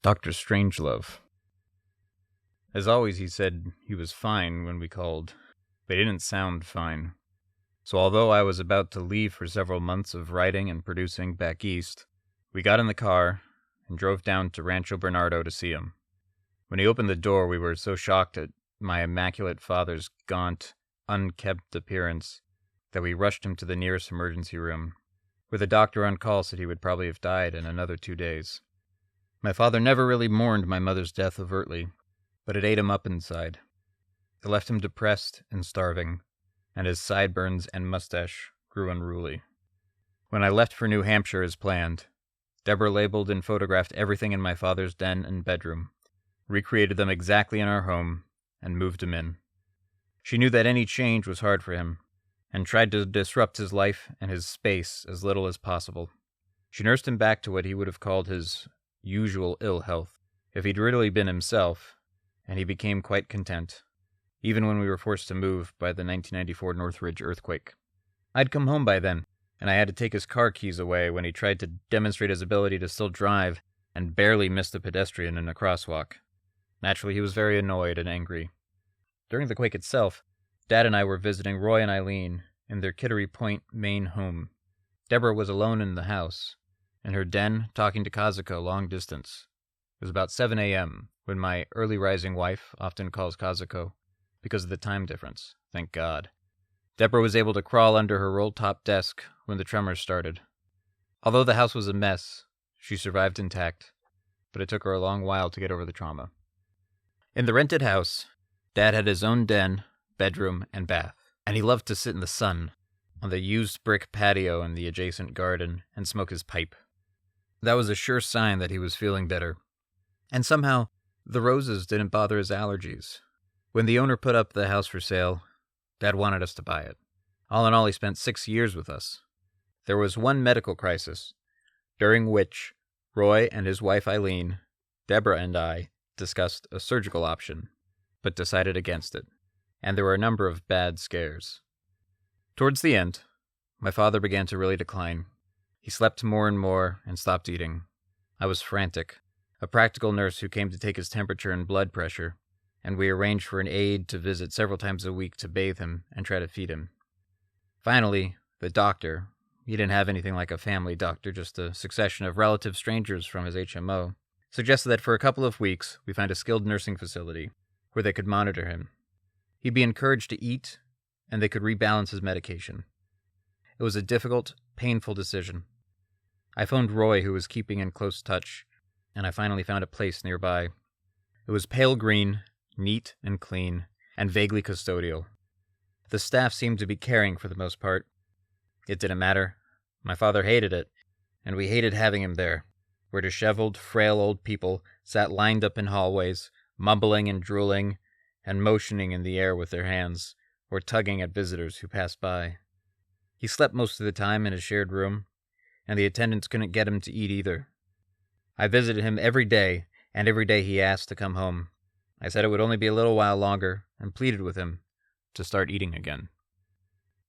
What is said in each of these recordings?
Dr. Strangelove. As always, he said he was fine when we called, but he didn't sound fine. So although I was about to leave for several months of writing and producing back east, we got in the car and drove down to Rancho Bernardo to see him. When he opened the door, we were so shocked at my immaculate father's gaunt, unkempt appearance that we rushed him to the nearest emergency room, where the doctor on call said he would probably have died in another 2 days. My father never really mourned my mother's death overtly, but it ate him up inside. It left him depressed and starving, and his sideburns and mustache grew unruly. When I left for New Hampshire as planned, Deborah labeled and photographed everything in my father's den and bedroom, recreated them exactly in our home, and moved him in. She knew that any change was hard for him, and tried to disrupt his life and his space as little as possible. She nursed him back to what he would have called his usual ill health, if he'd really been himself, and he became quite content, even when we were forced to move by the 1994 Northridge earthquake. I'd come home by then, and I had to take his car keys away when he tried to demonstrate his ability to still drive and barely missed a pedestrian in a crosswalk. Naturally, he was very annoyed and angry. During the quake itself, Dad and I were visiting Roy and Eileen in their Kittery Point, Maine home. Deborah was alone in the house, in her den, talking to Kazuko long distance. It was about 7 a.m., when my early-rising wife often calls Kazuko, because of the time difference, thank God. Deborah was able to crawl under her roll-top desk when the tremors started. Although the house was a mess, she survived intact, but it took her a long while to get over the trauma. In the rented house, Dad had his own den, bedroom, and bath, and he loved to sit in the sun, on the used brick patio in the adjacent garden, and smoke his pipe. That was a sure sign that he was feeling better. And somehow, the roses didn't bother his allergies. When the owner put up the house for sale, Dad wanted us to buy it. All in all, he spent 6 years with us. There was one medical crisis, during which Roy and his wife Eileen, Deborah and I discussed a surgical option, but decided against it, and there were a number of bad scares. Towards the end, my father began to really decline. He slept more and more and stopped eating. I was frantic. A practical nurse who came to take his temperature and blood pressure, and we arranged for an aide to visit several times a week to bathe him and try to feed him. Finally, the doctor, he didn't have anything like a family doctor, just a succession of relative strangers from his HMO, suggested that for a couple of weeks we find a skilled nursing facility where they could monitor him. He'd be encouraged to eat, and they could rebalance his medication. It was a difficult, painful decision. I phoned Roy, who was keeping in close touch, and I finally found a place nearby. It was pale green, neat and clean, and vaguely custodial. The staff seemed to be caring for the most part. It didn't matter. My father hated it, and we hated having him there, where disheveled, frail old people sat lined up in hallways, mumbling and drooling, and motioning in the air with their hands, or tugging at visitors who passed by. He slept most of the time in his shared room, and the attendants couldn't get him to eat either. I visited him every day, and every day he asked to come home. I said it would only be a little while longer, and pleaded with him to start eating again.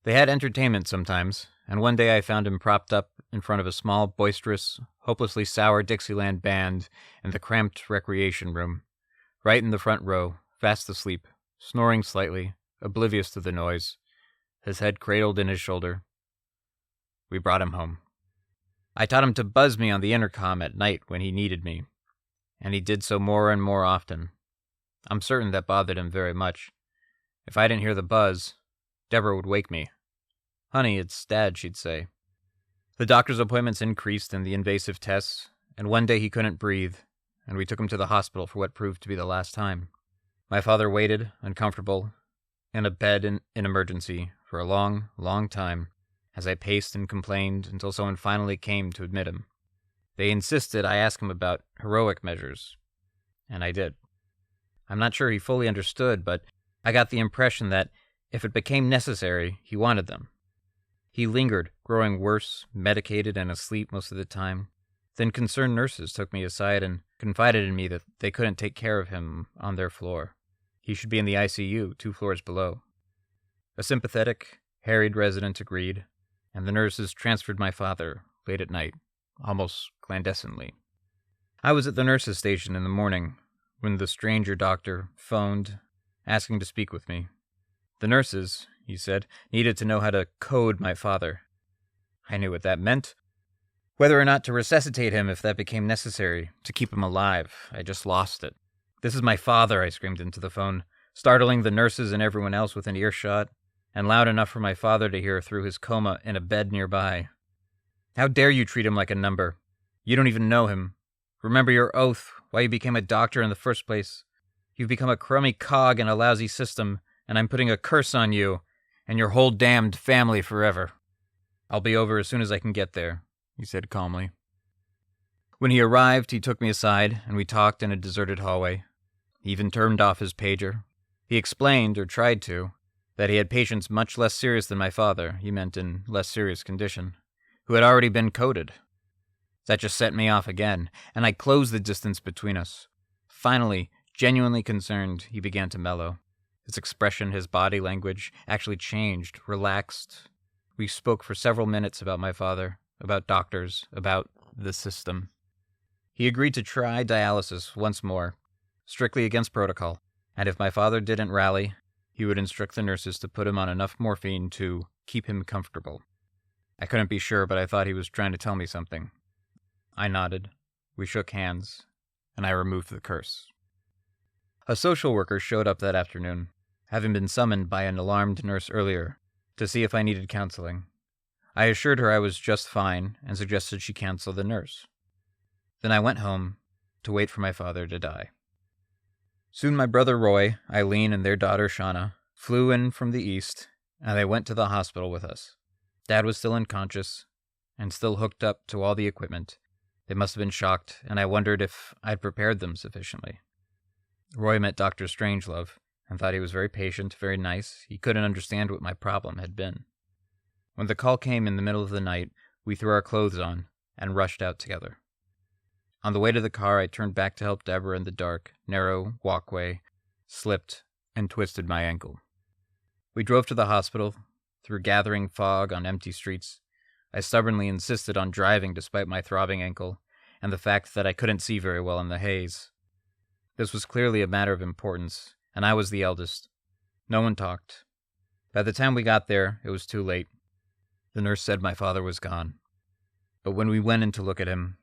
They had entertainment sometimes, and one day I found him propped up in front of a small, boisterous, hopelessly sour Dixieland band in the cramped recreation room, right in the front row, fast asleep, snoring slightly, oblivious to the noise, his head cradled in his shoulder. We brought him home. I taught him to buzz me on the intercom at night when he needed me, and he did so more and more often. I'm certain that bothered him very much. If I didn't hear the buzz, Deborah would wake me. "Honey, it's Dad," she'd say. The doctor's appointments increased and the invasive tests, and one day he couldn't breathe, and we took him to the hospital for what proved to be the last time. My father waited, uncomfortable, in a bed in emergency for a long, long time, as I paced and complained until someone finally came to admit him. They insisted I ask him about heroic measures, and I did. I'm not sure he fully understood, but I got the impression that if it became necessary, he wanted them. He lingered, growing worse, medicated and asleep most of the time. Then concerned nurses took me aside and confided in me that they couldn't take care of him on their floor. He should be in the ICU, 2 floors below. A sympathetic, harried resident agreed, and the nurses transferred my father late at night, almost clandestinely. I was at the nurse's station in the morning when the stranger doctor phoned, asking to speak with me. The nurses, he said, needed to know how to code my father. I knew what that meant. Whether or not to resuscitate him if that became necessary, to keep him alive, I just lost it. "This is my father," I screamed into the phone, startling the nurses and everyone else within earshot, and loud enough for my father to hear through his coma in a bed nearby. "How dare you treat him like a number? You don't even know him. Remember your oath, why you became a doctor in the first place. You've become a crummy cog in a lousy system, and I'm putting a curse on you and your whole damned family forever. I'll be over as soon as I can get there," he said calmly. When he arrived, he took me aside, and we talked in a deserted hallway. He even turned off his pager. He explained, or tried to, that he had patients much less serious than my father, he meant in less serious condition, who had already been coded. That just set me off again, and I closed the distance between us. Finally, genuinely concerned, he began to mellow. His expression, his body language, actually changed, relaxed. We spoke for several minutes about my father, about doctors, about the system. He agreed to try dialysis once more, strictly against protocol, and if my father didn't rally, he would instruct the nurses to put him on enough morphine to keep him comfortable. I couldn't be sure, but I thought he was trying to tell me something. I nodded. We shook hands, and I removed the curse. A social worker showed up that afternoon, having been summoned by an alarmed nurse earlier, to see if I needed counseling. I assured her I was just fine and suggested she cancel the nurse. Then I went home to wait for my father to die. Soon my brother Roy, Eileen, and their daughter Shauna flew in from the east, and they went to the hospital with us. Dad was still unconscious and still hooked up to all the equipment. They must have been shocked, and I wondered if I'd prepared them sufficiently. Roy met Dr. Strangelove and thought he was very patient, very nice. He couldn't understand what my problem had been. When the call came in the middle of the night, we threw our clothes on and rushed out together. On the way to the car, I turned back to help Deborah in the dark, narrow walkway, slipped, and twisted my ankle. We drove to the hospital, through gathering fog on empty streets. I stubbornly insisted on driving despite my throbbing ankle, and the fact that I couldn't see very well in the haze. This was clearly a matter of importance, and I was the eldest. No one talked. By the time we got there, it was too late. The nurse said my father was gone. But when we went in to look at him,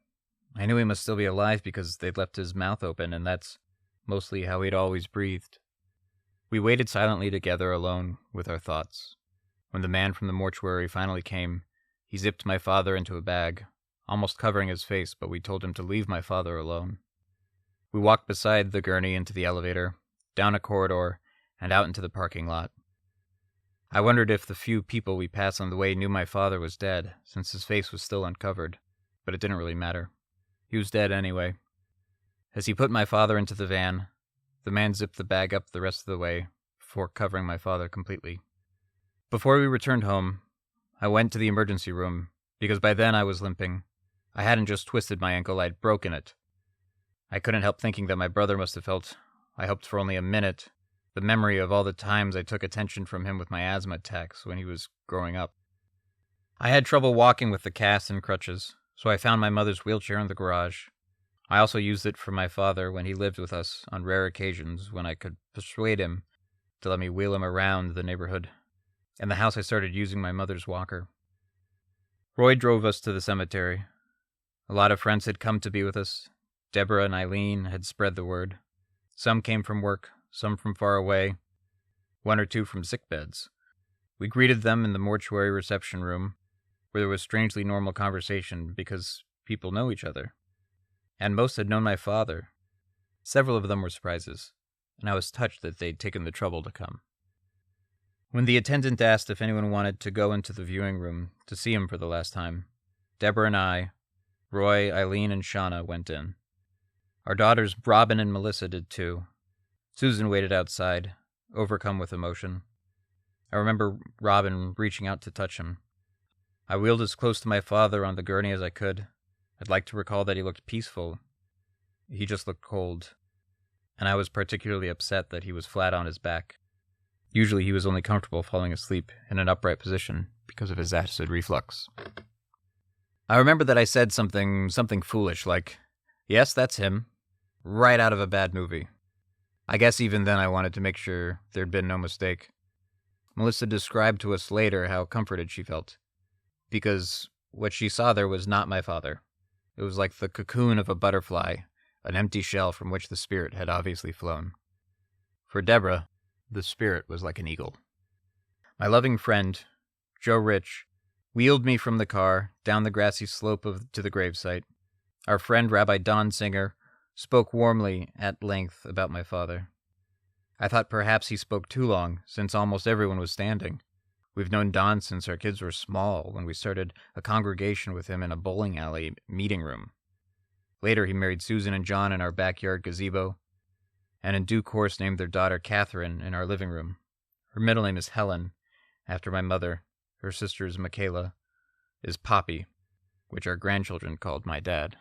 I knew he must still be alive because they'd left his mouth open, and that's mostly how he'd always breathed. We waited silently together alone with our thoughts. When the man from the mortuary finally came, he zipped my father into a bag, almost covering his face, but we told him to leave my father alone. We walked beside the gurney into the elevator, down a corridor, and out into the parking lot. I wondered if the few people we passed on the way knew my father was dead, since his face was still uncovered, but it didn't really matter. He was dead anyway. As he put my father into the van, the man zipped the bag up the rest of the way, before covering my father completely. Before we returned home, I went to the emergency room, because by then I was limping. I hadn't just twisted my ankle, I'd broken it. I couldn't help thinking that my brother must have felt, I hoped for only a minute, the memory of all the times I took attention from him with my asthma attacks when he was growing up. I had trouble walking with the cast and crutches, so I found my mother's wheelchair in the garage. I also used it for my father when he lived with us on rare occasions when I could persuade him to let me wheel him around the neighborhood. In the house I started using my mother's walker. Roy drove us to the cemetery. A lot of friends had come to be with us. Deborah and Eileen had spread the word. Some came from work, some from far away, one or two from sick beds. We greeted them in the mortuary reception room, where there was strangely normal conversation because people know each other. And most had known my father. Several of them were surprises, and I was touched that they'd taken the trouble to come. When the attendant asked if anyone wanted to go into the viewing room to see him for the last time, Deborah and I, Roy, Eileen, and Shauna went in. Our daughters Robin and Melissa did too. Susan waited outside, overcome with emotion. I remember Robin reaching out to touch him. I wheeled as close to my father on the gurney as I could. I'd like to recall that he looked peaceful. He just looked cold. And I was particularly upset that he was flat on his back. Usually he was only comfortable falling asleep in an upright position because of his acid reflux. I remember that I said something foolish like, Yes, that's him. Right out of a bad movie. I guess even then I wanted to make sure there'd been no mistake. Melissa described to us later how comforted she felt, because what she saw there was not my father. It was like the cocoon of a butterfly, an empty shell from which the spirit had obviously flown. For Deborah, the spirit was like an eagle. My loving friend, Joe Rich, wheeled me from the car down the grassy slope to the gravesite. Our friend Rabbi Don Singer spoke warmly at length about my father. I thought perhaps he spoke too long, since almost everyone was standing. We've known Don since our kids were small, when we started a congregation with him in a bowling alley meeting room. Later, he married Susan and John in our backyard gazebo, and in due course named their daughter Catherine in our living room. Her middle name is Helen, after my mother. Her sister's Michaela is Poppy, which our grandchildren called my dad.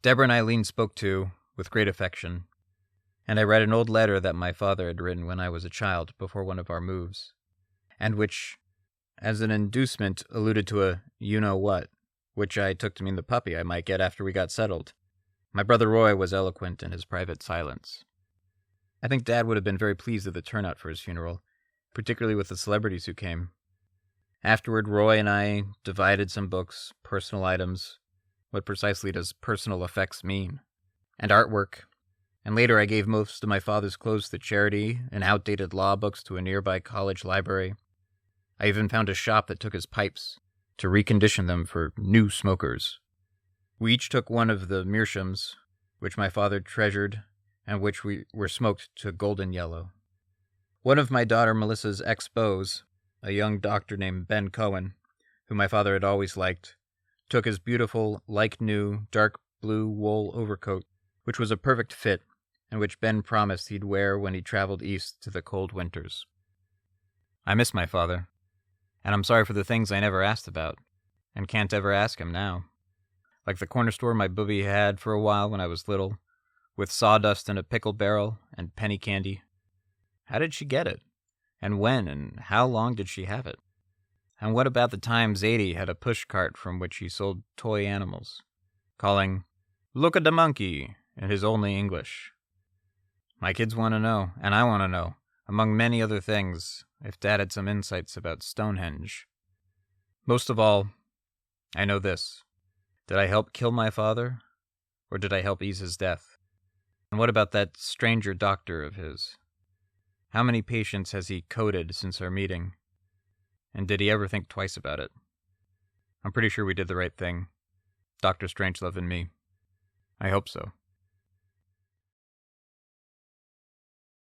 Deborah and Eileen spoke too, with great affection, and I read an old letter that my father had written when I was a child before one of our moves, and which, as an inducement, alluded to a you-know-what, which I took to mean the puppy I might get after we got settled. My brother Roy was eloquent in his private silence. I think Dad would have been very pleased at the turnout for his funeral, particularly with the celebrities who came. Afterward, Roy and I divided some books, personal items. What precisely does personal effects mean? And artwork. And later I gave most of my father's clothes to charity and outdated law books to a nearby college library. I even found a shop that took his pipes to recondition them for new smokers. We each took one of the meerschaums, which my father treasured and which were smoked to golden yellow. One of my daughter Melissa's ex-beaux, a young doctor named Ben Cohen, whom my father had always liked, took his beautiful, like-new, dark blue wool overcoat, which was a perfect fit, and which Ben promised he'd wear when he traveled east to the cold winters. I miss my father, and I'm sorry for the things I never asked about, and can't ever ask him now. Like the corner store my booby had for a while when I was little, with sawdust in a pickle barrel and penny candy. How did she get it? And when and how long did she have it? And what about the time Zadie had a push cart from which he sold toy animals, calling, "Look at the monkey," in his only English? My kids want to know, and I want to know, among many other things, if Dad had some insights about Stonehenge. Most of all, I know this. Did I help kill my father, or did I help ease his death? And what about that stranger doctor of his? How many patients has he coded since our meeting? And did he ever think twice about it? I'm pretty sure we did the right thing. Dr. Strangelove and me. I hope so.